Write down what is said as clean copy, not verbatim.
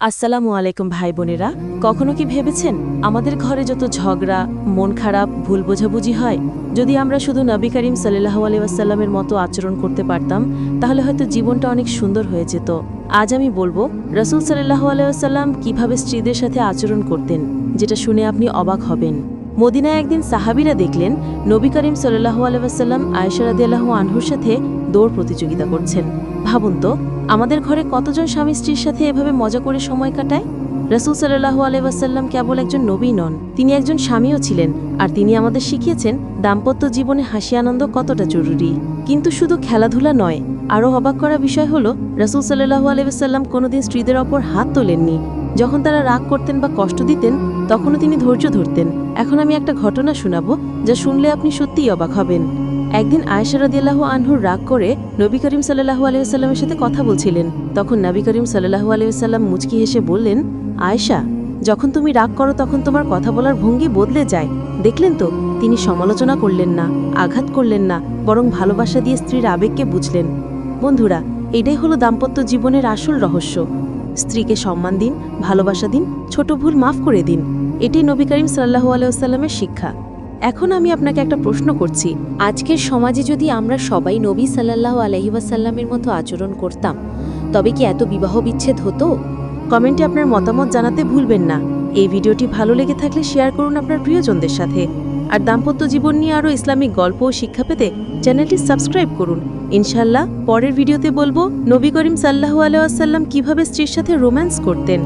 আসসালামু আলাইকুম ভাই বোনেরা, কখনো কি ভেবেছেন আমাদের ঘরে যত ঝগড়া, মন খারাপ, ভুল বোঝাবুঝি হয়, যদি আমরা শুধু নবী করিম সাল্লাল্লাহু আলাইহি ওয়াসাল্লামের মতো আচরণ করতে পারতাম, তাহলে হয়তো জীবনটা অনেক সুন্দর হয়ে যেত। আজ আমি বলবো রাসূল সাল্লাল্লাহু আলাইহি ওয়াসাল্লাম কিভাবে স্ত্রীদের সাথে আচরণ করতেন, যেটা শুনে আপনি অবাক হবেন। মদিনায় একদিন সাহাবীরা দেখলেন নবী করিম সাল্লাল্লাহু আলাইহি ওয়াসাল্লাম আয়েশা রাদিয়াল্লাহু আনহুর সাথে দৌড় প্রতিযোগিতা করছেন। ভাবুন তো, আমাদের ঘরে কতজন স্বামী স্ত্রীর সাথে এভাবে মজা করে সময় কাটায়? রাসূল সাল্লাল্লাহু আলাইহি ওয়াসাল্লাম কেবল একজন নবী নন, তিনি একজন স্বামীও ছিলেন, আর তিনি আমাদের শিখিয়েছেন দাম্পত্য জীবনে হাসি আনন্দ কতটা জরুরি। কিন্তু শুধু খেলাধুলা নয়, আরও অবাক করা বিষয় হলো রাসূল সাল্লাল্লাহু আলাইহি ওয়াসাল্লাম কোনোদিন স্ত্রীদের ওপর হাত তোলেননি। যখন তারা রাগ করতেন বা কষ্ট দিতেন, তখনও তিনি ধৈর্য ধরতেন। এখন আমি একটা ঘটনা শোনাবো, যা শুনলে আপনি সত্যিই অবাক হবেন। একদিন আয়েশা রাদিয়াল্লাহু আনহুর রাগ করে নবী করিম সাল্লাল্লাহু আলাইহি ওয়াসাল্লামের সাথে কথা বলছিলেন। তখন নবী করিম সাল্লাল্লাহু আলাইহি ওয়াসাল্লাম মুচকি হেসে বললেন, আয়েশা, যখন তুমি রাগ করো তখন তোমার কথা বলার ভঙ্গি বদলে যায়। দেখলেন তো, তিনি সমালোচনা করলেন না, আঘাত করলেন না, বরং ভালোবাসা দিয়ে স্ত্রীর আবেগকে বুঝলেন। বন্ধুরা, এটাই হলো দাম্পত্য জীবনের আসল রহস্য। স্ত্রীকে সম্মান দিন, ভালোবাসা দিন, ছোট ভুল মাফ করে দিন। এটাই নবী করিম সাল্লাল্লাহু আলাইহি ওয়াসাল্লামের শিক্ষা। এখন আমি আপনাকে একটা প্রশ্ন করছি, আজকের সমাজে যদি আমরা সবাই নবী সাল্লাল্লাহু আলাইহি ওয়াসাল্লামের মতো আচরণ করতাম, তবে কি এত বিবাহ বিচ্ছেদ হতো? কমেন্টে আপনার মতামত জানাতে ভুলবেন না। এই ভিডিওটি ভালো লেগে থাকলে শেয়ার করুন আপনার প্রিয়জনদের সাথে। আর দাম্পত্য জীবন নিয়ে আরও ইসলামিক গল্প ও শিক্ষা পেতে চ্যানেলটি সাবস্ক্রাইব করুন। ইনশাআল্লাহ পরের ভিডিওতে বলবো নবী করিম সাল্লাল্লাহু আলাইহি ওয়াসাল্লাম কিভাবে স্ত্রীর সাথে রোম্যান্স করতেন।